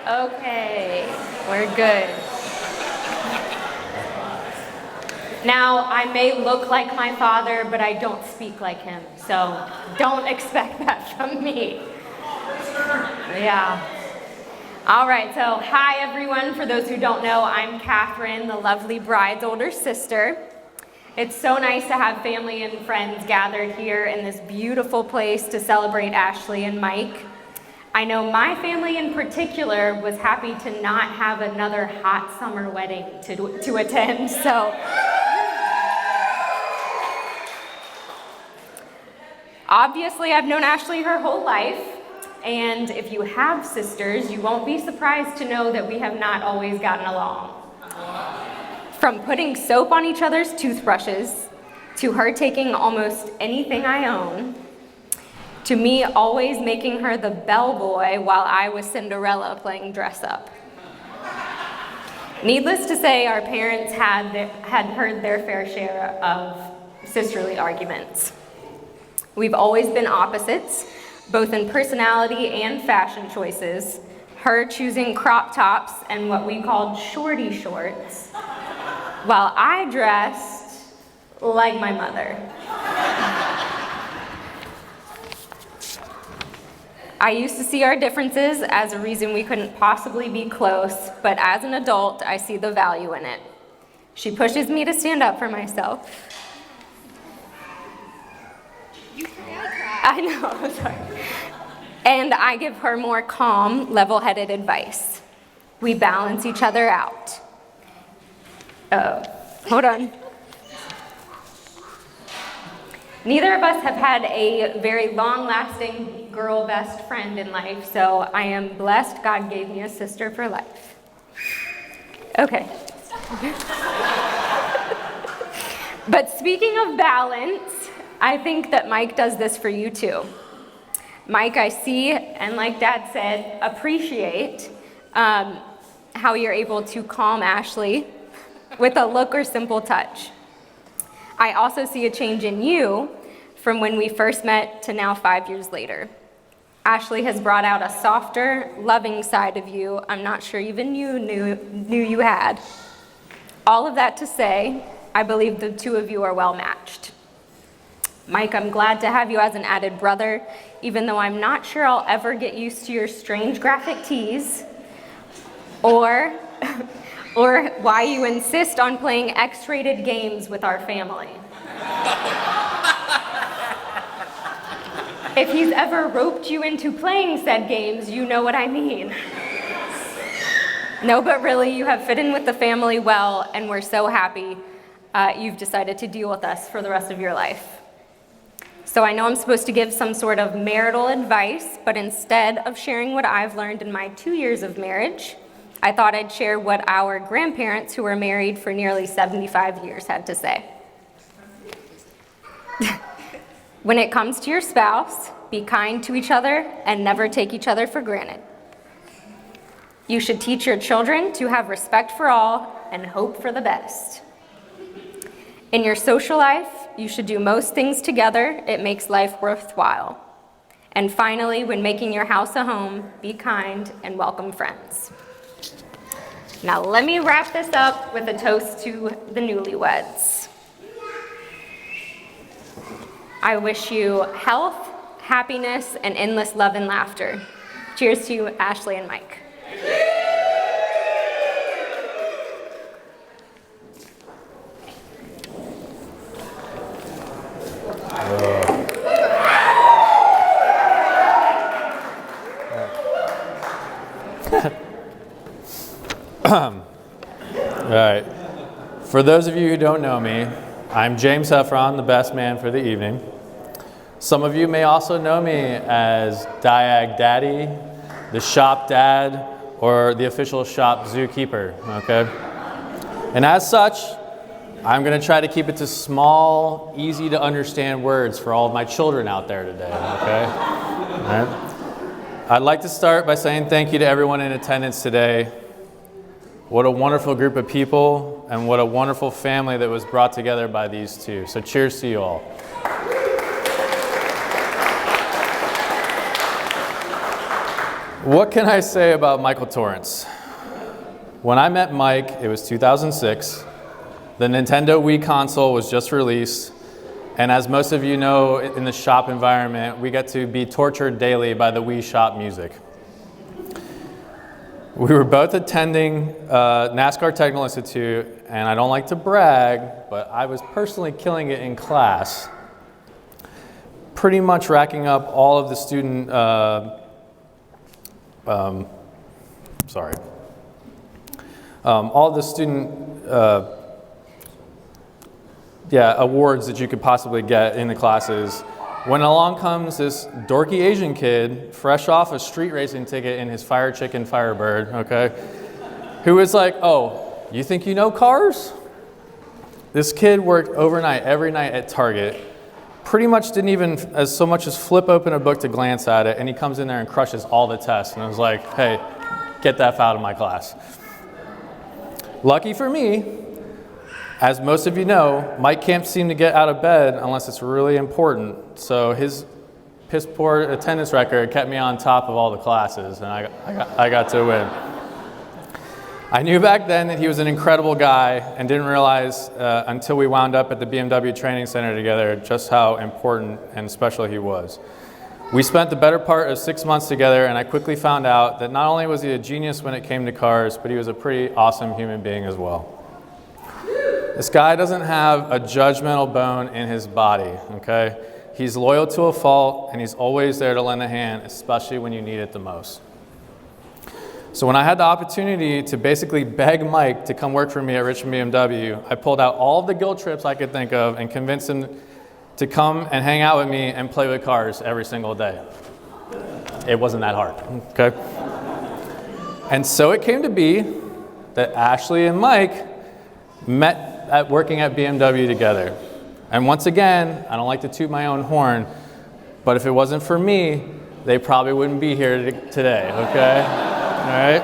Okay, we're good. Now, I may look like my father, but I don't speak like him, so don't expect that from me. Yeah. All right, so hi everyone. For those who don't know, I'm Catherine, the lovely bride's older sister. It's so nice to have family and friends gathered here in this beautiful place to celebrate Ashley and Mike. I know my family in particular was happy to not have another hot summer wedding to attend, so. Obviously, I've known Ashley her whole life, and if you have sisters, you won't be surprised to know that we have not always gotten along. From putting soap on each other's toothbrushes, to her taking almost anything I own, to me always making her the bellboy while I was Cinderella playing dress up. Needless to say, our parents had heard their fair share of sisterly arguments. We've always been opposites, both in personality and fashion choices, her choosing crop tops and what we called shorty shorts, while I dressed like my mother. I used to see our differences as a reason we couldn't possibly be close, but as an adult, I see the value in it. She pushes me to stand up for myself. I know, I'm sorry. And I give her more calm, level-headed advice. We balance each other out. Hold on. Neither of us have had a very long-lasting girl best friend in life, so I am blessed God gave me a sister for life. Okay. But speaking of balance, I think that Mike does this for you too. Mike, I see, and like Dad said, appreciate how you're able to calm Ashley with a look or simple touch. I also see a change in you from when we first met to now 5 years later. Ashley has brought out a softer, loving side of you I'm not sure even you knew you had. All of that to say, I believe the two of you are well matched. Mike, I'm glad to have you as an added brother, even though I'm not sure I'll ever get used to your strange graphic tees, or why you insist on playing X-rated games with our family. If he's ever roped you into playing said games, you know what I mean. No, but really, you have fit in with the family well, and we're so happy you've decided to deal with us for the rest of your life. So I know I'm supposed to give some sort of marital advice, but instead of sharing what I've learned in my 2 years of marriage, I thought I'd share what our grandparents, who were married for nearly 75 years, had to say. When it comes to your spouse, be kind to each other and never take each other for granted. You should teach your children to have respect for all and hope for the best. In your social life, you should do most things together. It makes life worthwhile. And finally, when making your house a home, be kind and welcome friends. Now let me wrap this up with a toast to the newlyweds. I wish you health, happiness, and endless love and laughter. Cheers to you, Ashley and Mike. All right. For those of you who don't know me, I'm James Heffron, the best man for the evening. Some of you may also know me as Diag Daddy, the shop dad, or the official shop zookeeper, okay? And as such, I'm gonna try to keep it to small, easy to understand words for all of my children out there today, okay? All right. I'd like to start by saying thank you to everyone in attendance today. What a wonderful group of people, and what a wonderful family that was brought together by these two. So cheers to you all. What can I say about Michael Torrance? When I met Mike, it was 2006. The Nintendo Wii console was just released. And as most of you know, in the shop environment, we get to be tortured daily by the Wii shop music. We were both attending NASCAR Technical Institute, and I don't like to brag, but I was personally killing it in class, pretty much racking up all of the student, all of the student awards that you could possibly get in the classes. When along comes this dorky Asian kid, fresh off a street racing ticket in his Fire Chicken Firebird, okay, who is like, oh, you think you know cars? This kid worked overnight, every night at Target, pretty much didn't even so much as flip open a book to glance at it, and he comes in there and crushes all the tests, and I was like, hey, get that out of my class. Lucky for me, as most of you know, Mike can't seem to get out of bed unless it's really important. So his piss poor attendance record kept me on top of all the classes, and I got to win. I knew back then that he was an incredible guy and didn't realize until we wound up at the BMW Training Center together just how important and special he was. We spent the better part of 6 months together, and I quickly found out that not only was he a genius when it came to cars, but he was a pretty awesome human being as well. This guy doesn't have a judgmental bone in his body, okay? He's loyal to a fault, and he's always there to lend a hand, especially when you need it the most. So when I had the opportunity to basically beg Mike to come work for me at Richmond BMW, I pulled out all of the guilt trips I could think of and convinced him to come and hang out with me and play with cars every single day. It wasn't that hard, okay? And so it came to be that Ashley and Mike met working at BMW together. And once again, I don't like to toot my own horn, but if it wasn't for me, they probably wouldn't be here today, okay? All right?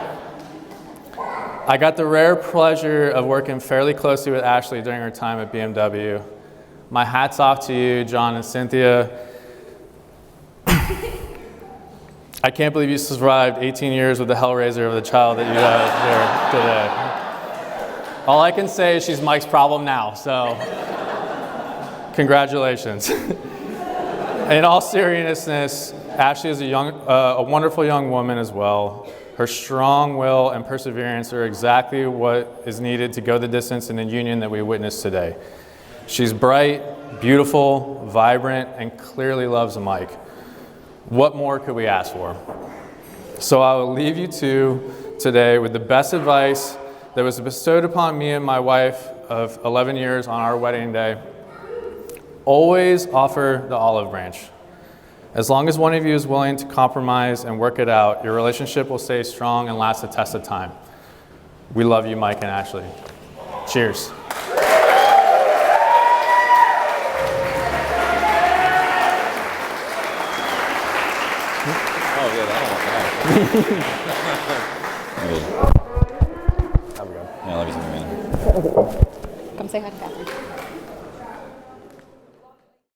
I got the rare pleasure of working fairly closely with Ashley during her time at BMW. My hat's off to you, John and Cynthia. I can't believe you survived 18 years with the hellraiser of the child that you have here today. All I can say is she's Mike's problem now, so congratulations. In all seriousness, Ashley is a wonderful young woman as well. Her strong will and perseverance are exactly what is needed to go the distance in the union that we witnessed today. She's bright, beautiful, vibrant, and clearly loves Mike. What more could we ask for? So I will leave you two today with the best advice that was bestowed upon me and my wife of 11 years on our wedding day. Always offer the olive branch. As long as one of you is willing to compromise and work it out, your relationship will stay strong and last the test of time. We love you, Mike and Ashley. Cheers. Oh, yeah, that one. Have a go. Yeah, I love you, man. Come say hi to Catherine.